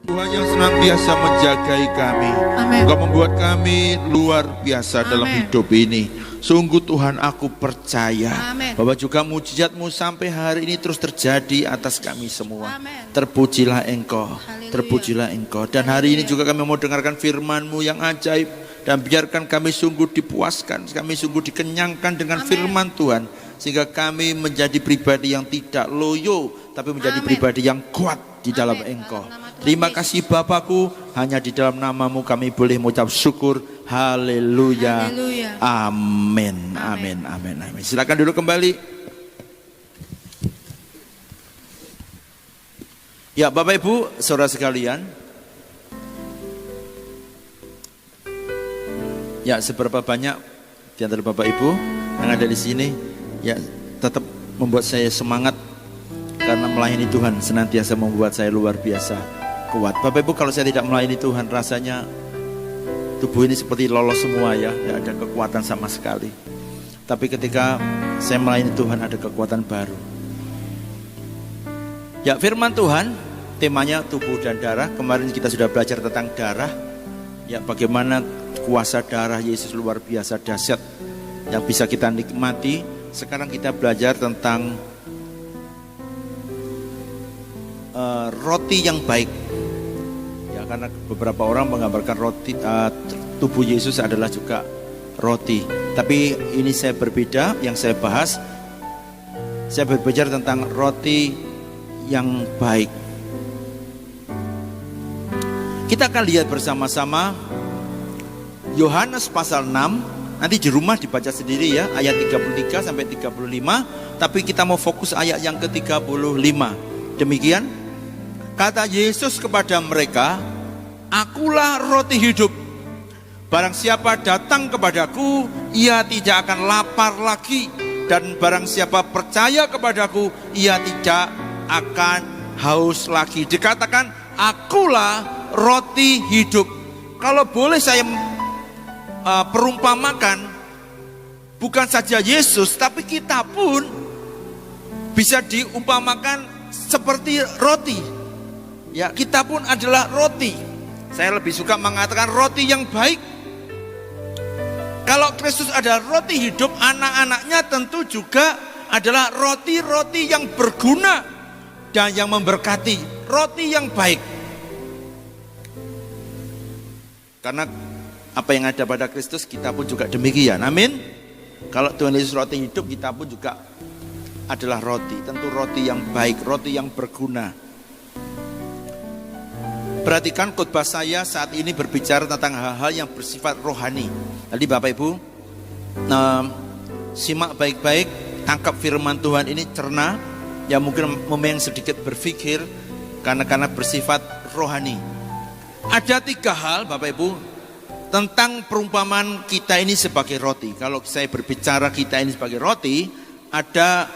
Tuhan yang senantiasa menjagai kami. Amin. Engkau membuat kami luar biasa dalam Amin. hidup ini. Sungguh Tuhan, aku percaya Amin. bahwa juga mujizat-Mu sampai hari ini terus terjadi atas kami semua. Amin. Terpujilah Engkau, Haleluya. terpujilah Engkau. Dan hari ini juga kami mau dengarkan firman-Mu yang ajaib. Dan biarkan kami sungguh dipuaskan, kami sungguh dikenyangkan dengan Amin. firman Tuhan. Sehingga kami menjadi pribadi yang tidak loyo, tapi menjadi Amin. pribadi yang kuat di dalam Amin. Engkau. Dalam nama Tuhan Terima Yesus. kasih Bapakku, hanya di dalam nama-Mu kami boleh mengucap syukur. Haleluya. Haleluya. Amin. Amin. Amin. Amin. Silakan duduk kembali. Ya, Bapak Ibu, saudara sekalian. Ya, seberapa banyak di antara Bapak Ibu yang ada di sini ya tetap membuat saya semangat, karena melayani Tuhan senantiasa membuat saya luar biasa kuat. Bapak Ibu, kalau saya tidak melayani Tuhan, rasanya tubuh ini seperti lolos semua ya, tidak ada kekuatan sama sekali. Tapi ketika saya melayani Tuhan, ada kekuatan baru. Ya, firman Tuhan temanya tubuh dan darah. Kemarin kita sudah belajar tentang darah. Ya, bagaimana kuasa darah Yesus luar biasa dahsyat yang bisa kita nikmati. Sekarang kita belajar tentang roti yang baik. Ya, karena beberapa orang menggambarkan roti tubuh Yesus adalah juga roti. Tapi ini saya berbeda, yang saya bahas saya berbicara tentang roti yang baik. Kita akan lihat bersama-sama Yohanes pasal 6. Nanti di rumah dibaca sendiri ya, ayat 33 sampai 35. Tapi kita mau fokus ayat yang ke-35. Demikian, kata Yesus kepada mereka, "Akulah roti hidup. Barang siapa datang kepadaku, ia tidak akan lapar lagi. Dan barang siapa percaya kepadaku, ia tidak akan haus lagi." Dikatakan, akulah roti hidup. Kalau boleh saya perumpamakan, bukan saja Yesus, tapi kita pun bisa diumpamakan seperti roti. Ya, kita pun adalah roti. Saya lebih suka mengatakan roti yang baik. Kalau Kristus adalah roti hidup, anak-anaknya tentu juga adalah roti-roti yang berguna dan yang memberkati, roti yang baik. Karena apa yang ada pada Kristus, kita pun juga demikian. Amin. Kalau Tuhan Yesus roti hidup, kita pun juga adalah roti. Tentu roti yang baik, roti yang berguna. Perhatikan khotbah saya saat ini berbicara tentang hal-hal yang bersifat rohani. Jadi Bapak Ibu, simak baik-baik, tangkap firman Tuhan ini, cerna. Ya, mungkin memang sedikit berpikir karena bersifat rohani. Ada 3 hal Bapak Ibu tentang perumpamaan kita ini sebagai roti. Kalau saya berbicara kita ini sebagai roti, ada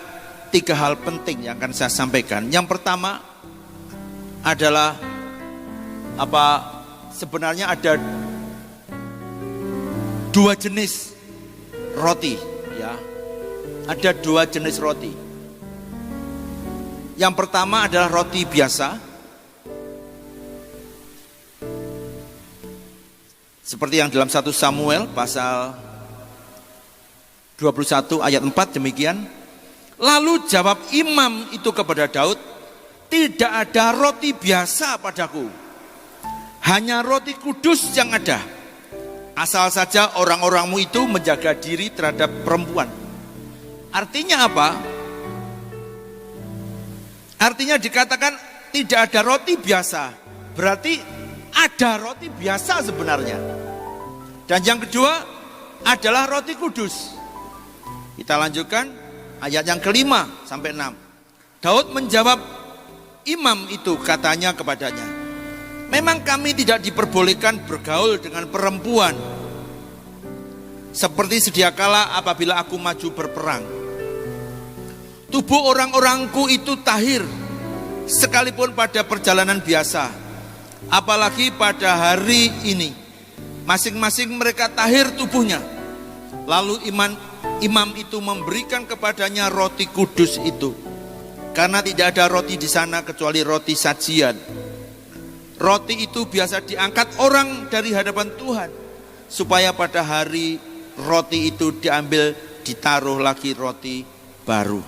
3 hal penting yang akan saya sampaikan. Yang pertama adalah sebenarnya ada 2 jenis roti ya. Ada 2 jenis roti. Yang pertama adalah roti biasa. Seperti yang dalam 1 Samuel pasal 21 ayat 4 demikian. Lalu jawab imam itu kepada Daud, "Tidak ada roti biasa padaku, hanya roti kudus yang ada. Asal saja orang-orangmu itu menjaga diri terhadap perempuan." Artinya apa? Artinya dikatakan tidak ada roti biasa, berarti ada roti biasa sebenarnya. Dan yang kedua adalah roti kudus. Kita lanjutkan ayat yang kelima sampai 6. Daud menjawab imam itu, katanya kepadanya, "Memang kami tidak diperbolehkan bergaul dengan perempuan, seperti sedia kala apabila aku maju berperang. Tubuh orang-orangku itu tahir, sekalipun pada perjalanan biasa. Apalagi pada hari ini, masing-masing mereka tahir tubuhnya." Lalu imam itu memberikan kepadanya roti kudus itu, karena tidak ada roti di sana kecuali roti sajian. Roti itu biasa diangkat orang dari hadapan Tuhan, supaya pada hari roti itu diambil, ditaruh lagi roti baru.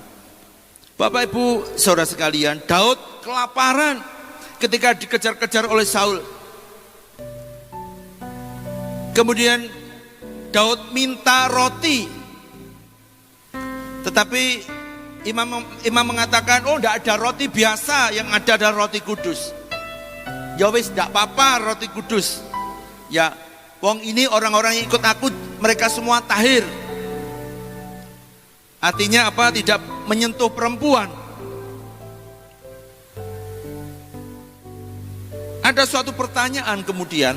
Bapak Ibu saudara sekalian, Daud kelaparan ketika dikejar-kejar oleh Saul. Kemudian Daud minta roti, tetapi imam mengatakan, oh tidak ada roti biasa, yang ada adalah roti kudus. Ya wis, tidak apa-apa roti kudus. Ya, wong ini orang-orang yang ikut aku, mereka semua tahir. Artinya apa? Tidak menyentuh perempuan. Ada suatu pertanyaan kemudian,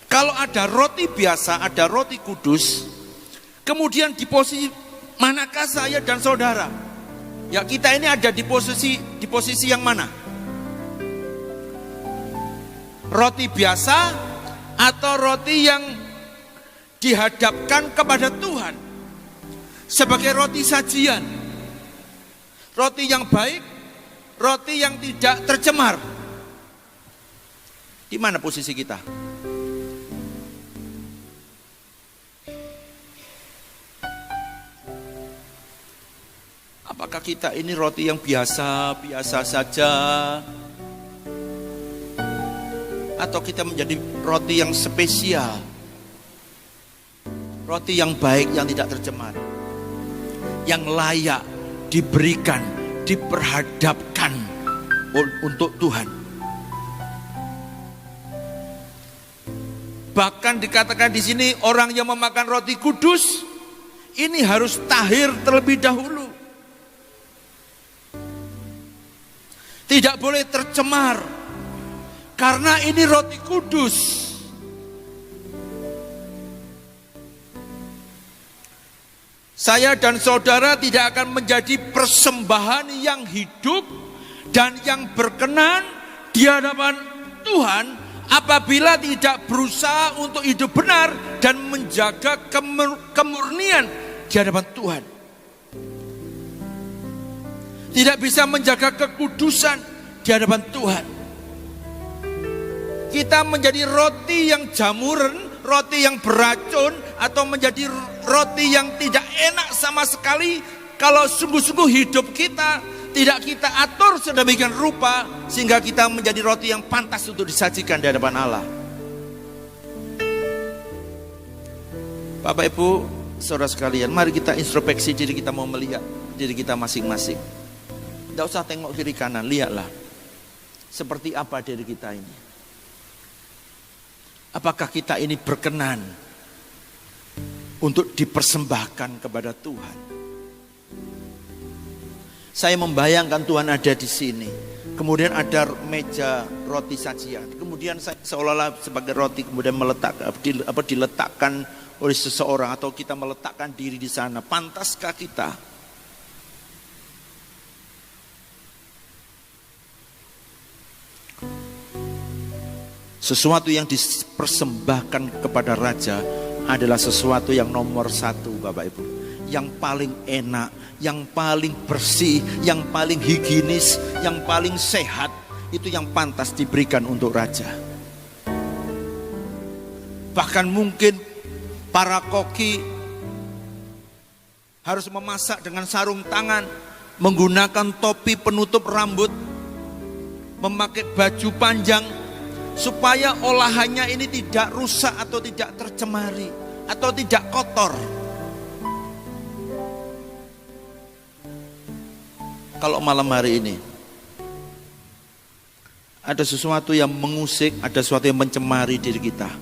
kalau ada roti biasa, ada roti kudus, kemudian di posisi manakah saya dan saudara? Ya, kita ini ada di posisi yang mana? Roti biasa atau roti yang dihadapkan kepada Tuhan sebagai roti sajian, roti yang baik, roti yang tidak tercemar? Di mana posisi kita? Apakah kita ini roti yang biasa saja, atau kita menjadi roti yang spesial, roti yang baik, yang tidak tercemar, yang layak diberikan, diperhadapkan untuk Tuhan? Bahkan dikatakan di sini, orang yang memakan roti kudus ini harus tahir terlebih dahulu, tidak boleh tercemar, karena ini roti kudus. Saya dan saudara tidak akan menjadi persembahan yang hidup dan yang berkenan di hadapan Tuhan apabila tidak berusaha untuk hidup benar dan menjaga kemurnian di hadapan Tuhan. Tidak bisa menjaga kekudusan di hadapan Tuhan. Kita menjadi roti yang jamuran, roti yang beracun, atau menjadi roti yang tidak enak sama sekali kalau sungguh-sungguh hidup kita tidak kita atur sedemikian rupa sehingga kita menjadi roti yang pantas untuk disajikan di hadapan Allah. Bapak Ibu saudara sekalian, mari kita introspeksi diri kita, mau melihat diri kita masing-masing. Tidak usah tengok kiri kanan, lihatlah seperti apa diri kita ini. Apakah kita ini berkenan untuk dipersembahkan kepada Tuhan? Saya membayangkan Tuhan ada di sini. Kemudian ada meja roti sajian. Kemudian saya seolah-olah sebagai roti kemudian diletakkan oleh seseorang, atau kita meletakkan diri di sana. Pantaskah kita? Sesuatu yang dipersembahkan kepada Raja adalah sesuatu yang nomor satu, Bapak Ibu. Yang paling enak, yang paling bersih, yang paling higienis, yang paling sehat. Itu yang pantas diberikan untuk Raja. Bahkan mungkin para koki harus memasak dengan sarung tangan, menggunakan topi penutup rambut, memakai baju panjang, supaya olahannya ini tidak rusak atau tidak tercemari atau tidak kotor. Kalau malam hari ini ada sesuatu yang mengusik, ada sesuatu yang mencemari diri kita,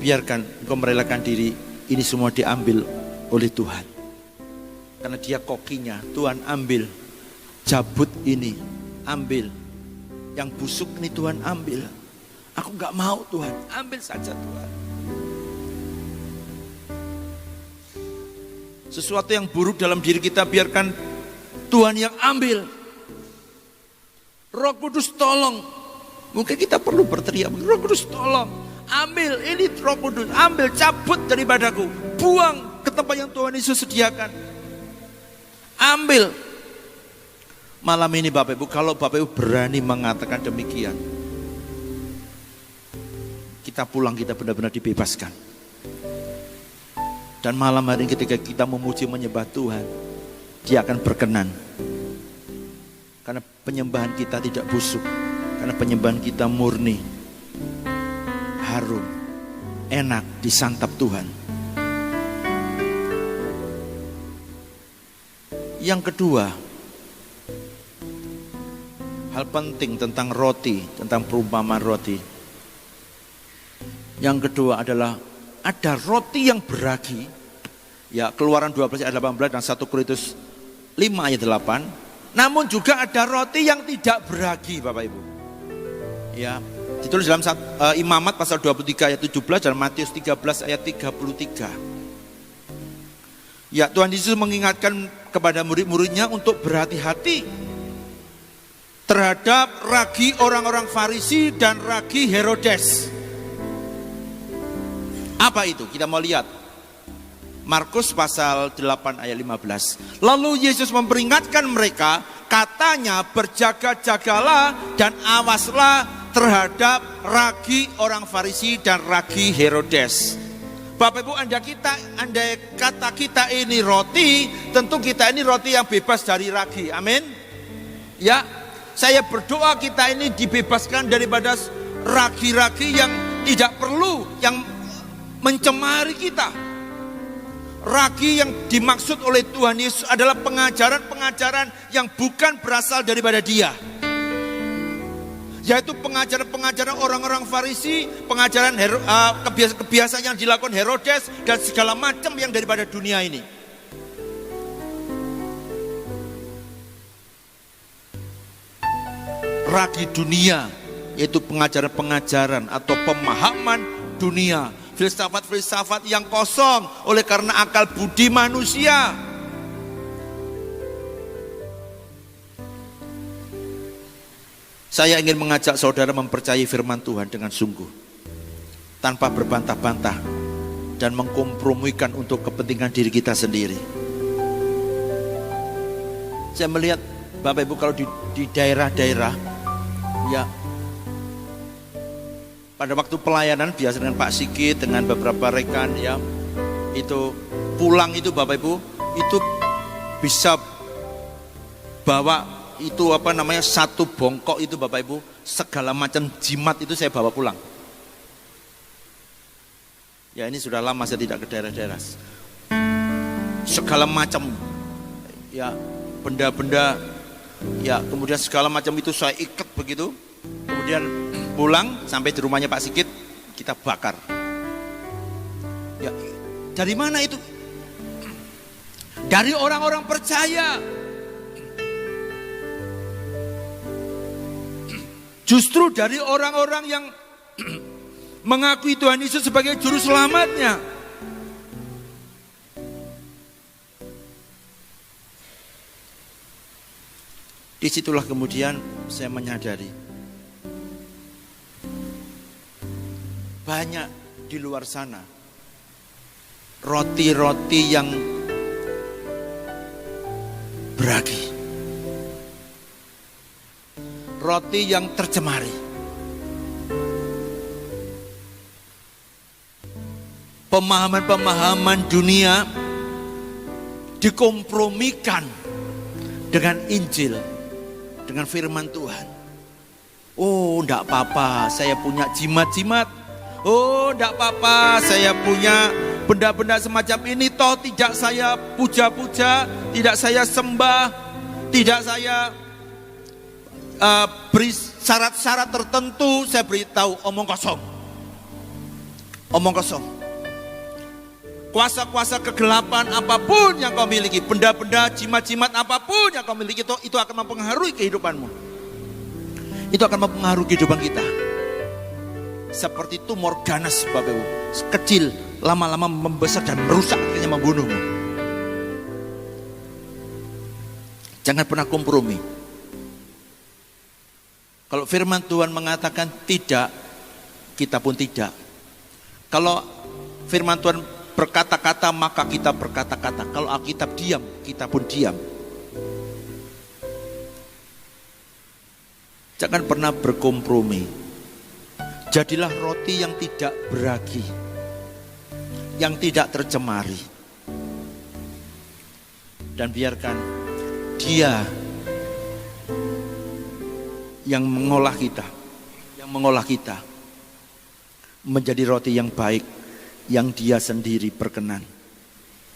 biarkan engkau merelakan diri ini semua diambil oleh Tuhan. Karena Dia kokinya, Tuhan ambil, cabut ini, ambil. Yang busuk ini Tuhan ambil. Aku gak mau Tuhan, ambil saja Tuhan. Sesuatu yang buruk dalam diri kita biarkan Tuhan yang ambil. Roh Kudus tolong. Mungkin kita perlu berteriak, Roh Kudus tolong, ambil ini Roh Kudus, ambil, cabut daripadaku, buang ke tempat yang Tuhan Yesus sediakan. Ambil. Malam ini Bapak Ibu, kalau Bapak Ibu berani mengatakan demikian, kita pulang, kita benar-benar dibebaskan. Dan malam hari ini ketika kita memuji menyembah Tuhan, Dia akan berkenan. Karena penyembahan kita tidak busuk, karena penyembahan kita murni, harum, enak disantap Tuhan. Yang kedua, hal penting tentang roti, tentang perumpamaan roti. Yang kedua adalah ada roti yang beragi. Ya, Keluaran 12 ayat 18 dan 1 Korintus 5 ayat 8. Namun juga ada roti yang tidak beragi, Bapak Ibu. Ya, ditulis dalam Imamat pasal 23 ayat 17 dan Matius 13 ayat 33. Ya, Tuhan Yesus mengingatkan kepada murid-muridnya untuk berhati-hati terhadap ragi orang-orang Farisi dan ragi Herodes. Apa itu? Kita mau lihat. Markus pasal 8 ayat 15. Lalu Yesus memperingatkan mereka, katanya berjaga-jagalah dan awaslah terhadap ragi orang Farisi dan ragi Herodes. Bapak Ibu, andai kata kita ini roti, tentu kita ini roti yang bebas dari ragi. Amin. Ya, saya berdoa kita ini dibebaskan daripada ragi-ragi yang tidak perlu, yang mencemari kita. Ragi yang dimaksud oleh Tuhan Yesus adalah pengajaran-pengajaran yang bukan berasal daripada Dia, yaitu pengajaran-pengajaran orang-orang Farisi, pengajaran kebiasaan yang dilakukan Herodes dan segala macam yang daripada dunia ini. Ragi dunia, yaitu pengajaran-pengajaran atau pemahaman dunia, filsafat-filsafat yang kosong oleh karena akal budi manusia. Saya ingin mengajak saudara mempercayai firman Tuhan dengan sungguh, tanpa berbantah-bantah dan mengkompromikan untuk kepentingan diri kita sendiri. Saya melihat Bapak Ibu kalau di daerah-daerah, ya, pada waktu pelayanan biasa dengan Pak Sigit, dengan beberapa rekan, ya, itu pulang itu Bapak Ibu, itu bisa bawa itu satu bongkok itu Bapak Ibu, segala macam jimat itu saya bawa pulang. Ya, ini sudah lama saya tidak ke daerah-daerah. Segala macam, ya, benda-benda, ya, kemudian segala macam itu saya ikat begitu, kemudian pulang sampai di rumahnya Pak Sigit kita bakar. Ya, dari mana itu? Dari orang-orang percaya. Justru dari orang-orang yang mengakui Tuhan Yesus sebagai juru selamatnya. Disitulah kemudian saya menyadari banyak di luar sana roti-roti yang beragi, roti yang tercemari, pemahaman-pemahaman dunia dikompromikan dengan Injil, dengan firman Tuhan. Oh, enggak apa-apa, saya punya jimat-jimat. Oh, enggak apa-apa, saya punya benda-benda semacam ini, toh tidak saya puja-puja, tidak saya sembah, tidak saya beri syarat-syarat tertentu. Saya beritahu, omong kosong. Omong kosong. Kuasa-kuasa kegelapan apapun yang kau miliki, benda-benda jimat-jimat apapun yang kau miliki, itu akan mempengaruhi kehidupanmu. Itu akan mempengaruhi kehidupan kita. Seperti tumor ganas Bapak Ibu, kecil, lama-lama membesar dan merusak, akhirnya membunuhmu. Jangan pernah kompromi. Kalau firman Tuhan mengatakan tidak, kita pun tidak. Kalau firman Tuhan berkata-kata, maka kita berkata-kata. Kalau Alkitab diam, kita pun diam. Jangan pernah berkompromi. Jadilah roti yang tidak beragi, yang tidak tercemari. Dan biarkan Dia yang mengolah kita menjadi roti yang baik, yang Dia sendiri berkenan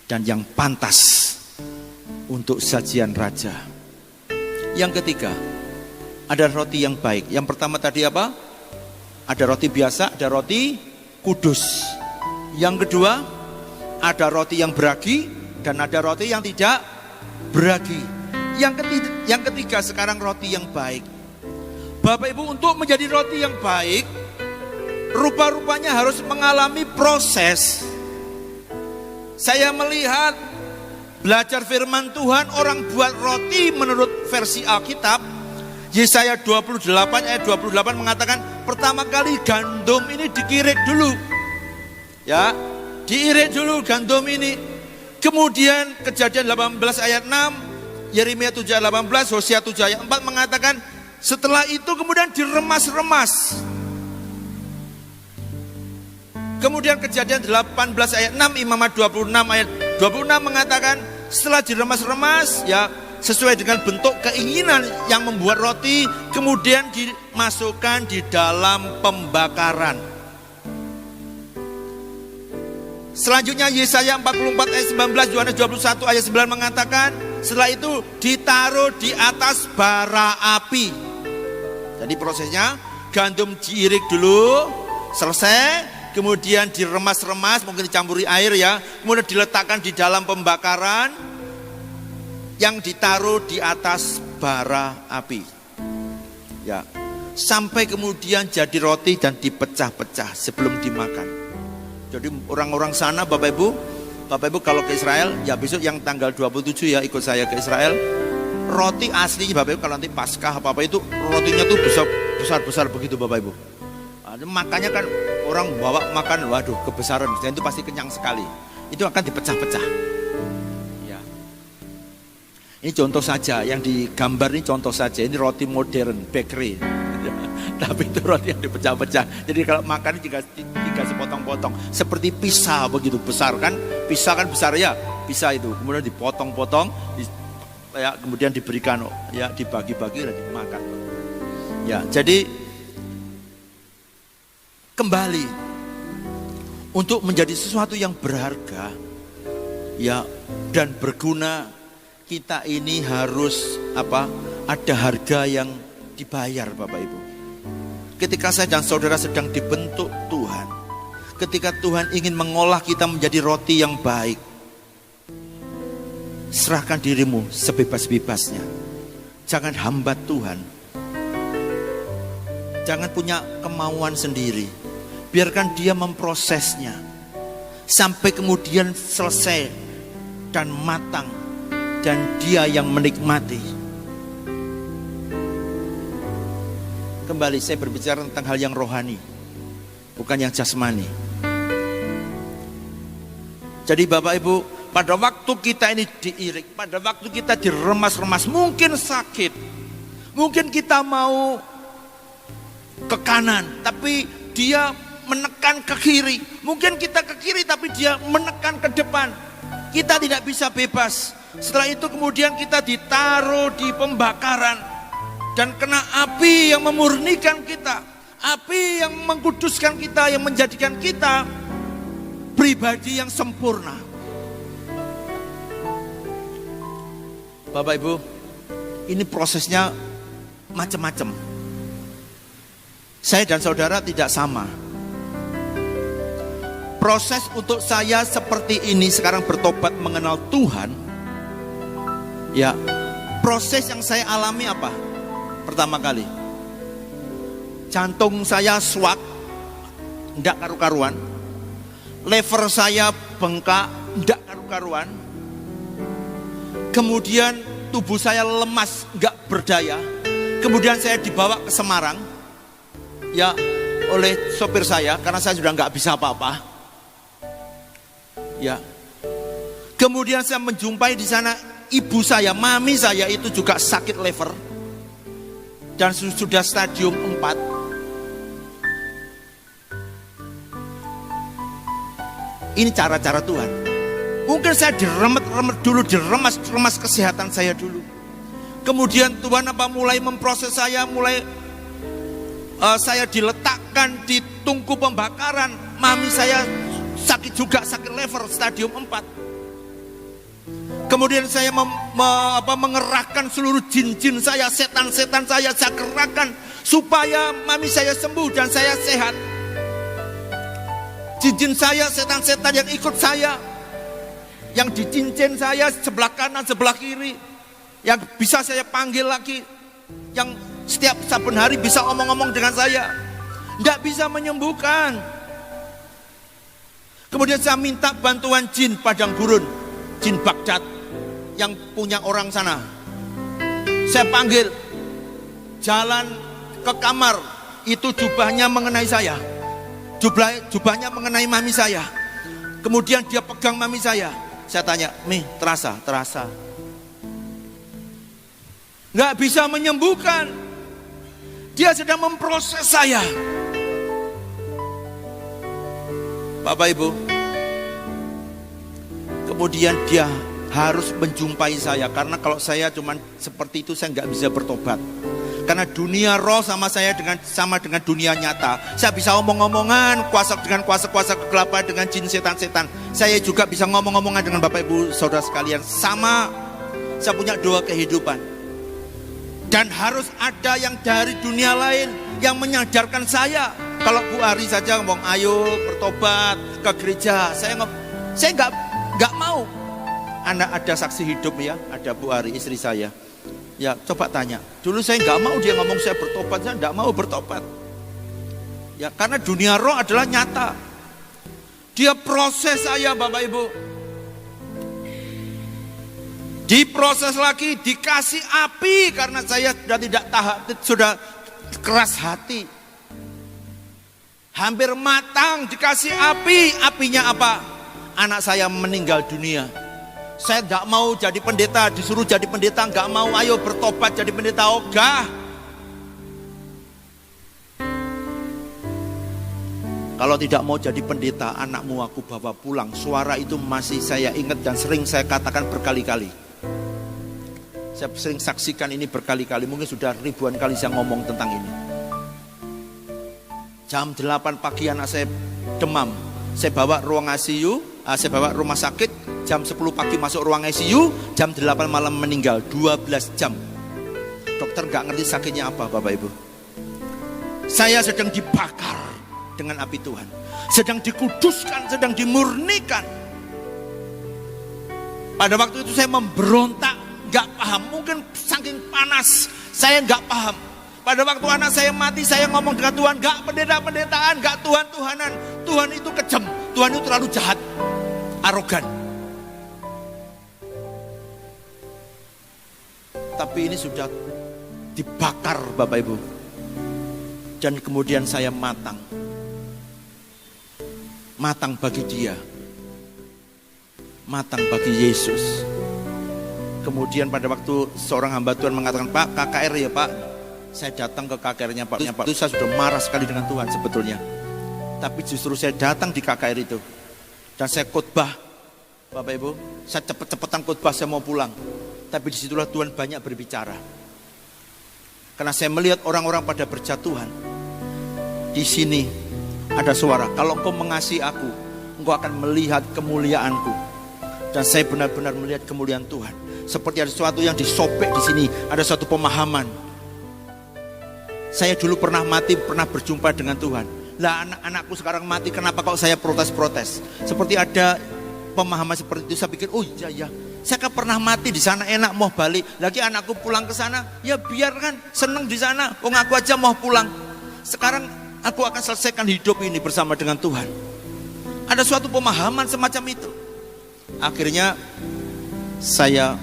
dan yang pantas untuk sajian raja. Yang ketiga, ada roti yang baik. Yang pertama tadi apa? Ada roti biasa, ada roti kudus. Yang kedua, ada roti yang beragi dan ada roti yang tidak beragi. Yang ketiga sekarang roti yang baik. Bapak Ibu, untuk menjadi roti yang baik, rupa-rupanya harus mengalami proses. Saya melihat belajar firman Tuhan, orang buat roti menurut versi Alkitab, Yesaya 28 ayat 28 mengatakan, pertama kali gandum ini dikirik dulu. Ya, diirik dulu gandum ini. Kemudian Kejadian 18 ayat 6, Yeremia 7 ayat 18, Hosea 7 ayat 4 mengatakan, setelah itu kemudian diremas-remas. Kemudian Kejadian 18 ayat 6, Imamat 26 ayat 26 mengatakan, setelah diremas-remas, ya sesuai dengan bentuk keinginan yang membuat roti, kemudian dimasukkan di dalam pembakaran. Selanjutnya Yesaya 44 ayat 19, Yohanes 21 ayat 9 mengatakan, setelah itu ditaruh di atas bara api. Jadi prosesnya gandum diirik dulu, selesai, kemudian diremas-remas, mungkin dicampuri air ya, kemudian diletakkan di dalam pembakaran yang ditaruh di atas bara api. Ya, sampai kemudian jadi roti dan dipecah-pecah sebelum dimakan. Jadi orang-orang sana Bapak Ibu kalau ke Israel, ya besok yang tanggal 27 ya ikut saya ke Israel. Roti aslinya Bapak Ibu kalau nanti Paskah apa-apa itu rotinya tuh besar-besar begitu Bapak Ibu. Makanya kan orang bawa makan, waduh kebesaran, dan itu pasti kenyang sekali. Itu akan dipecah-pecah. Ya. Ini contoh saja, yang digambar ini contoh saja. Ini roti modern, bakery. Tapi itu roti yang dipecah-pecah. Jadi kalau makan dikasih potong-potong. Seperti pisah begitu besar kan. Pisah kan besar ya. Pisah itu kemudian dipotong-potong. Ya, kemudian diberikan, ya dibagi-bagi dan dimakan. Ya, jadi kembali untuk menjadi sesuatu yang berharga, ya dan berguna, kita ini harus ada harga yang dibayar Bapak Ibu. Ketika saya dan saudara sedang dibentuk Tuhan, ketika Tuhan ingin mengolah kita menjadi roti yang baik, serahkan dirimu sebebas-bebasnya. Jangan hambat Tuhan. Jangan punya kemauan sendiri. Biarkan Dia memprosesnya sampai kemudian selesai dan matang, dan Dia yang menikmati. Kembali saya berbicara tentang hal yang rohani, bukan yang jasmani. Jadi Bapak Ibu, pada waktu kita ini diirik, pada waktu kita diremas-remas, mungkin sakit, mungkin kita mau ke kanan, tapi Dia menekan ke kiri. Mungkin kita ke kiri, tapi Dia menekan ke depan. Kita tidak bisa bebas. Setelah itu kemudian kita ditaruh di pembakaran. Dan kena api yang memurnikan kita, api yang mengkuduskan kita, yang menjadikan kita pribadi yang sempurna. Bapak Ibu, ini prosesnya macam-macam. Saya dan saudara tidak sama. Proses untuk saya seperti ini sekarang bertobat mengenal Tuhan, ya proses yang saya alami apa? Pertama kali, jantung saya swak, ndak karu-karuan. Lever saya bengkak, ndak karu-karuan. Kemudian tubuh saya lemas, nggak berdaya. Kemudian saya dibawa ke Semarang, ya oleh sopir saya, karena saya sudah nggak bisa apa-apa. Ya. Kemudian saya menjumpai di sana ibu saya, mami saya itu juga sakit lever. dan sudah stadium 4. Ini cara-cara Tuhan. Mungkin saya diremet-remet dulu, diremas kesehatan saya dulu. Kemudian Tuhan mulai memproses saya, saya diletakkan di tungku pembakaran. Mami saya sakit juga, sakit liver stadium 4. Kemudian saya mengerahkan seluruh jin-jin saya, setan-setan saya kerahkan supaya mami saya sembuh dan saya sehat. Jin-jin saya, setan-setan yang ikut saya, yang dicincin saya sebelah kanan, sebelah kiri, yang bisa saya panggil lagi, yang setiap saben hari bisa omong-omong dengan saya, nggak bisa menyembuhkan. Kemudian saya minta bantuan jin padang gurun, jin Baghdad yang punya orang sana. Saya panggil, jalan ke kamar, itu jubahnya mengenai saya, jubahnya mengenai mami saya. Kemudian dia pegang mami saya. Saya tanya, "Mi, terasa?" Terasa. Nggak bisa menyembuhkan. Dia sedang memproses saya. Bapak Ibu, kemudian dia harus menjumpai saya, karena kalau saya cuman seperti itu saya nggak bisa bertobat. Karena dunia roh sama dengan dunia nyata. Saya bisa omong-omongan dengan kuasa-kuasa kegelapan, dengan jin setan-setan. Saya juga bisa ngomong-omongan dengan Bapak Ibu Saudara sekalian. Sama, saya punya 2 kehidupan. Dan harus ada yang dari dunia lain yang menyadarkan saya. Kalau Bu Ari saja ngomong, "Ayo bertobat ke gereja," saya nggak mau. Anak ada saksi hidup ya, ada Bu Ari istri saya. Ya coba tanya, dulu saya nggak mau dia ngomong saya bertobat, saya nggak mau bertobat. Ya karena dunia roh adalah nyata. Dia proses saya Bapak Ibu. Diproses lagi, dikasih api karena saya sudah tidak tahan, sudah keras hati. Hampir matang, dikasih api. Apinya apa? Anak saya meninggal dunia. Saya tidak mau jadi pendeta, disuruh jadi pendeta, nggak mau. Ayo bertobat jadi pendeta, ogah. Kalau tidak mau jadi pendeta, anakmu aku bawa pulang. Suara itu masih saya ingat dan sering saya katakan berkali-kali. Saya sering saksikan ini berkali-kali, mungkin sudah ribuan kali saya ngomong tentang ini. Jam 8 pagi anak saya demam. Saya bawa ruang ICU, saya bawa rumah sakit. Jam 10 pagi masuk ruang ICU, jam 8 malam meninggal, 12 jam. Dokter gak ngerti sakitnya apa Bapak Ibu. Saya sedang dibakar dengan api Tuhan. Sedang dikuduskan, sedang dimurnikan. Pada waktu itu saya memberontak, gak paham. Mungkin saking panas, saya gak paham. Pada waktu anak saya mati, saya ngomong dengan Tuhan, gak pendeta-pendetaan, gak Tuhan-Tuhanan. Tuhan itu kejam, Tuhan itu terlalu jahat, arogan. Tapi ini sudah dibakar Bapak Ibu. Dan kemudian saya matang. Matang bagi Dia. Matang bagi Yesus. Kemudian pada waktu seorang hamba Tuhan mengatakan, "Pak, KKR ya Pak." Saya datang ke KKR-nya Pak. Itu saya sudah marah sekali dengan Tuhan sebetulnya. Tapi justru saya datang di KKR itu. Dan saya khotbah. Bapak Ibu, saya cepet-cepetan khotbah, saya mau pulang. Tapi disitulah Tuhan banyak berbicara. Karena saya melihat orang-orang pada berjatuhan. Di sini ada suara, "Kalau engkau mengasihi aku, engkau akan melihat kemuliaanku." Dan saya benar-benar melihat kemuliaan Tuhan. Seperti ada sesuatu yang disobek di sini, ada suatu pemahaman. Saya dulu pernah mati, pernah berjumpa dengan Tuhan. Lah anak-anakku sekarang mati, kenapa kok saya protes-protes? Seperti ada pemahaman seperti itu. Saya pikir, oh iya ya, saya kan pernah mati di sana, enak mau balik. Lagi anakku pulang ke sana, ya biarkan, seneng di sana. Oh aku aja mau pulang. Sekarang aku akan selesaikan hidup ini bersama dengan Tuhan. Ada suatu pemahaman semacam itu. Akhirnya saya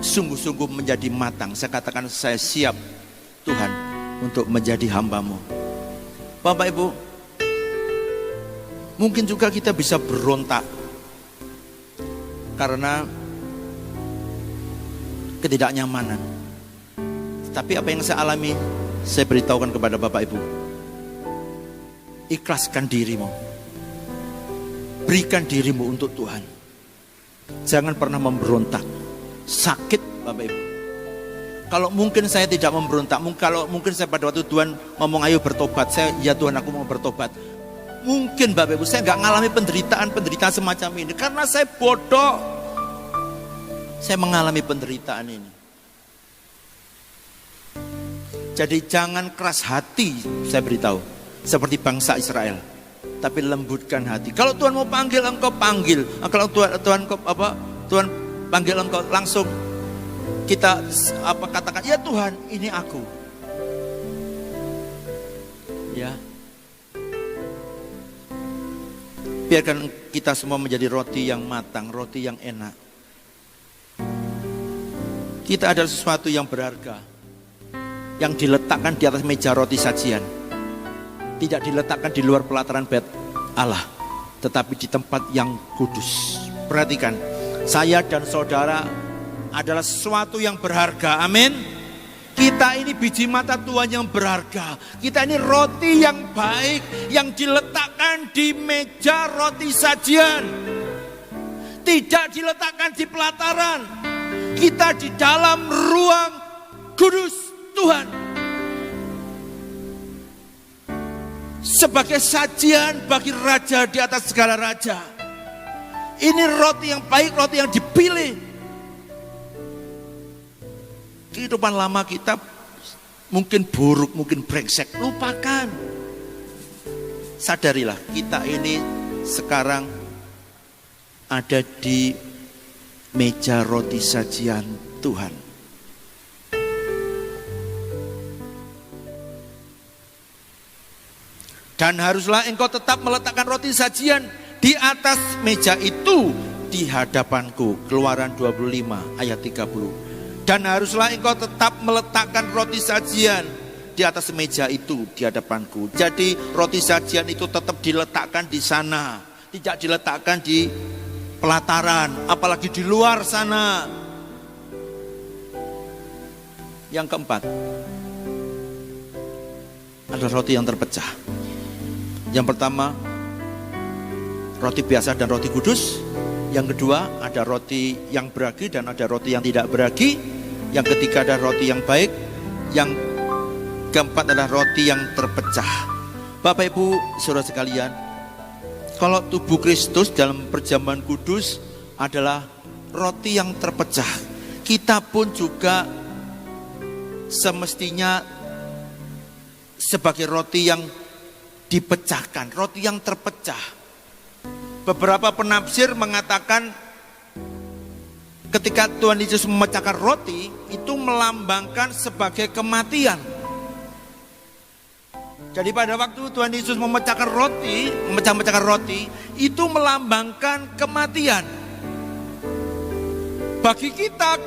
sungguh-sungguh menjadi matang. Saya katakan, saya siap Tuhan untuk menjadi hamba-Mu. Bapak Ibu, mungkin juga kita bisa berontak karena ketidaknyamanan. Tapi apa yang saya alami Saya beritahukan kepada Bapak Ibu, ikhlaskan dirimu, berikan dirimu untuk Tuhan. Jangan pernah memberontak. Sakit Bapak Ibu. Kalau mungkin saya tidak memberontak, kalau mungkin saya pada waktu Tuhan ngomong ayo bertobat, saya ya Tuhan aku mau bertobat. Mungkin Bapak Ibu saya nggak mengalami penderitaan semacam ini karena saya bodoh. Saya mengalami penderitaan ini. Jadi jangan keras hati, saya beritahu, seperti bangsa Israel. Tapi lembutkan hati. Kalau Tuhan mau panggil engkau panggil. Kalau Tuhan panggil engkau langsung kita katakan ya Tuhan ini aku. Ya. Biarkan kita semua menjadi roti yang matang, roti yang enak. Kita adalah sesuatu yang berharga, yang diletakkan di atas meja roti sajian. Tidak diletakkan di luar pelataran bait Allah, tetapi di tempat yang kudus. Perhatikan, saya dan saudara adalah sesuatu yang berharga. Amin. Kita ini biji mata Tuhan yang berharga. Kita ini roti yang baik, yang diletakkan di meja roti sajian. Tidak diletakkan di pelataran. Kita di dalam ruang kudus Tuhan. Sebagai sajian bagi raja di atas segala raja. Ini roti yang baik, roti yang dipilih. Kehidupan lama kita mungkin buruk, mungkin brengsek. Lupakan. Sadarilah kita ini sekarang ada di meja roti sajian Tuhan. Dan haruslah engkau tetap meletakkan roti sajian di atas meja itu di hadapanku. Keluaran 25 ayat 30. Dan haruslah engkau tetap meletakkan roti sajian di atas meja itu di hadapanku. Jadi roti sajian itu tetap diletakkan di sana. Tidak diletakkan di pelataran, apalagi di luar sana. Yang keempat, ada roti yang terpecah. Yang pertama, roti biasa dan roti kudus. Yang kedua, ada roti yang beragi dan ada roti yang tidak beragi. Yang ketiga, ada roti yang baik. Yang keempat adalah roti yang terpecah. Bapak Ibu, saudara sekalian, kalau tubuh Kristus dalam perjamuan kudus adalah roti yang terpecah. Kita pun juga semestinya sebagai roti yang dipecahkan, roti yang terpecah. Beberapa penafsir mengatakan ketika Tuhan Yesus memecahkan roti, itu melambangkan sebagai kematian. Jadi pada waktu Tuhan Yesus memecahkan roti, itu melambangkan kematian. Bagi kita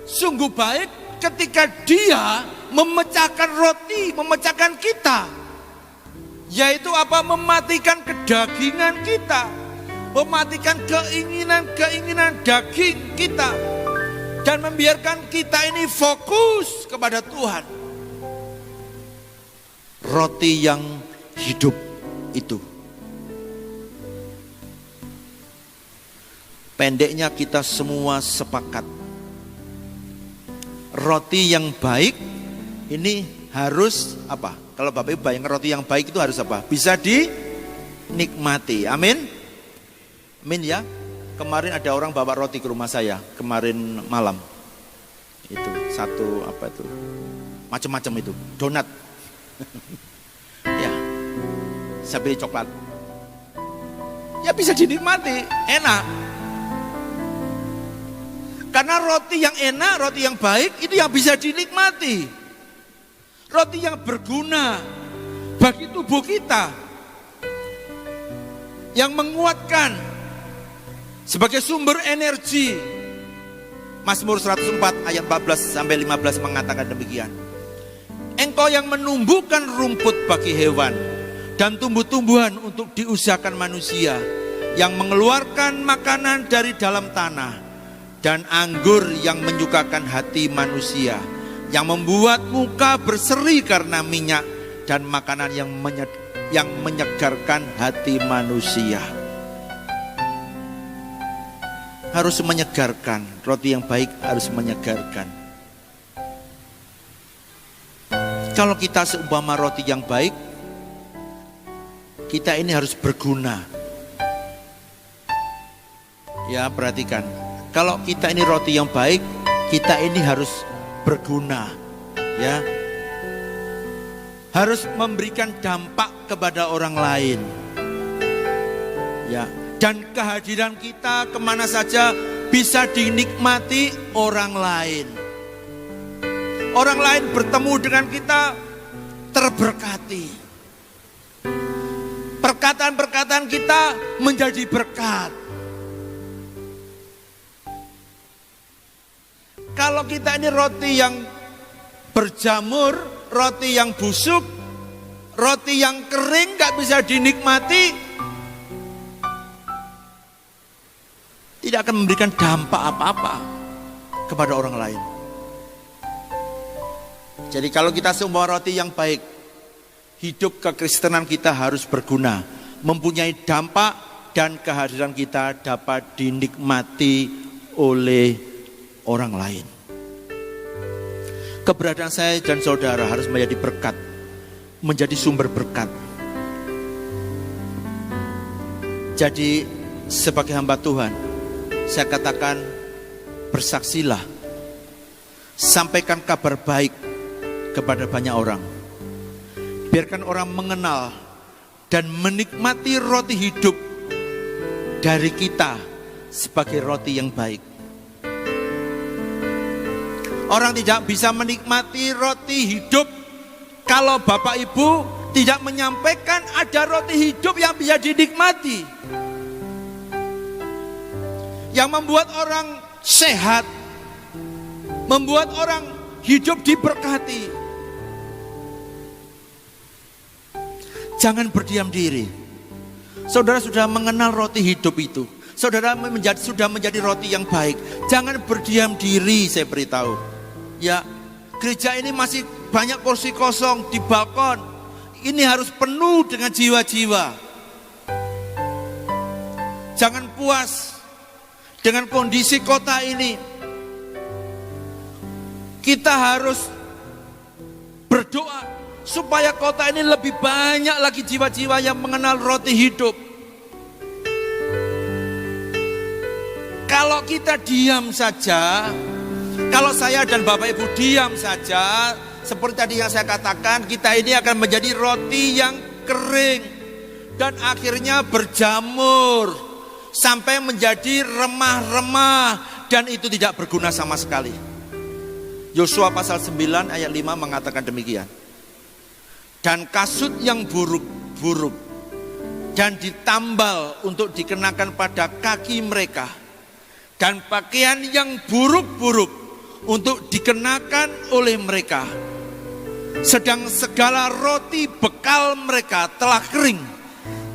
sungguh baik ketika Dia memecahkan roti, memecahkan kita. Yaitu apa? Mematikan kedagingan kita, mematikan keinginan-keinginan daging kita, dan membiarkan kita ini fokus kepada Tuhan. Roti yang hidup itu. Pendeknya kita semua sepakat. Roti yang baik ini harus apa? Kalau Bapak Ibu bayangkan roti yang baik itu harus apa? Bisa dinikmati. Amin. Amin ya. Kemarin ada orang bawa roti ke rumah saya kemarin malam. Itu satu apa itu? Macam-macam itu, donat. Ya. Saya beli coklat. Ya bisa dinikmati, enak. Karena roti yang enak, roti yang baik itu yang bisa dinikmati. Roti yang berguna bagi tubuh kita, yang menguatkan sebagai sumber energi. Mazmur 104 ayat 14 sampai 15 mengatakan demikian. Engkau yang menumbuhkan rumput bagi hewan dan tumbuh-tumbuhan untuk diusahakan manusia, yang mengeluarkan makanan dari dalam tanah dan anggur yang menyukakan hati manusia. yang membuat muka berseri karena minyak, dan makanan yang menyegarkan hati manusia. Harus menyegarkan, roti yang baik harus menyegarkan. Kalau kita seumpama roti yang baik, kita ini harus berguna. Ya, perhatikan. Kalau kita ini roti yang baik, kita ini harus berguna. Ya. Harus memberikan dampak kepada orang lain. Ya. Dan kehadiran kita kemana saja bisa dinikmati orang lain. Orang lain bertemu dengan kita terberkati. Perkataan-perkataan kita menjadi berkat. Kalau kita ini roti yang berjamur, roti yang busuk, roti yang kering gak bisa dinikmati, tidak akan memberikan dampak apa-apa kepada orang lain. Jadi kalau kita semua roti yang baik, hidup kekristenan kita harus berguna, mempunyai dampak, dan kehadiran kita dapat dinikmati oleh orang lain. Keberadaan saya dan saudara harus menjadi berkat, menjadi sumber berkat. Jadi sebagai hamba Tuhan, saya katakan bersaksilah, sampaikan kabar baik kepada banyak orang. Biarkan orang mengenal dan menikmati roti hidup dari kita sebagai roti yang baik. Orang tidak bisa menikmati roti hidup kalau Bapak Ibu tidak menyampaikan ada roti hidup yang bisa dinikmati, yang membuat orang sehat, membuat orang hidup diberkati. Jangan berdiam diri. Saudara sudah mengenal roti hidup itu. Saudara sudah menjadi roti yang baik. Jangan berdiam diri, saya beritahu. Ya, gereja ini masih banyak kursi kosong di balkon. Ini harus penuh dengan jiwa-jiwa. Jangan puas dengan kondisi kota ini. Kita harus berdoa supaya kota ini lebih banyak lagi jiwa-jiwa yang mengenal roti hidup. Kalau kita diam saja, kalau saya dan Bapak Ibu diam saja, seperti tadi yang saya katakan, kita ini akan menjadi roti yang kering dan akhirnya berjamur sampai menjadi remah-remah, dan itu tidak berguna sama sekali. Yosua pasal 9 ayat 5 mengatakan demikian. Dan kasut yang buruk-buruk dan ditambal untuk dikenakan pada kaki mereka, dan pakaian yang buruk-buruk untuk dikenakan oleh mereka, sedang segala roti bekal mereka telah kering,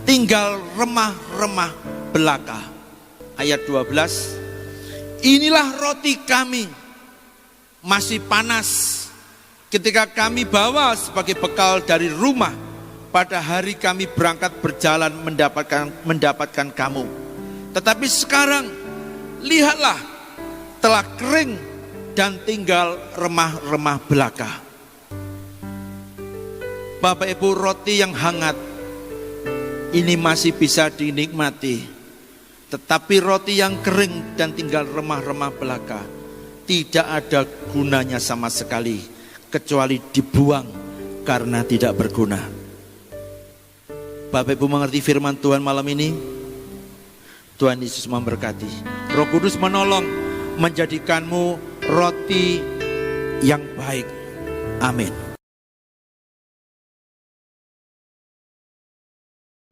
tinggal remah-remah belaka. Ayat 12, inilah roti kami masih panas ketika kami bawa sebagai bekal dari rumah pada hari kami berangkat berjalan mendapatkan kamu. Tetapi sekarang lihatlah, telah kering dan tinggal remah-remah belaka. Bapak Ibu, roti yang hangat ini masih bisa dinikmati, tetapi roti yang kering dan tinggal remah-remah belaka tidak ada gunanya sama sekali, kecuali dibuang karena tidak berguna. Bapak Ibu mengerti firman Tuhan malam ini? Tuhan Yesus memberkati. Roh Kudus menolong menjadikanmu roti yang baik. Amin.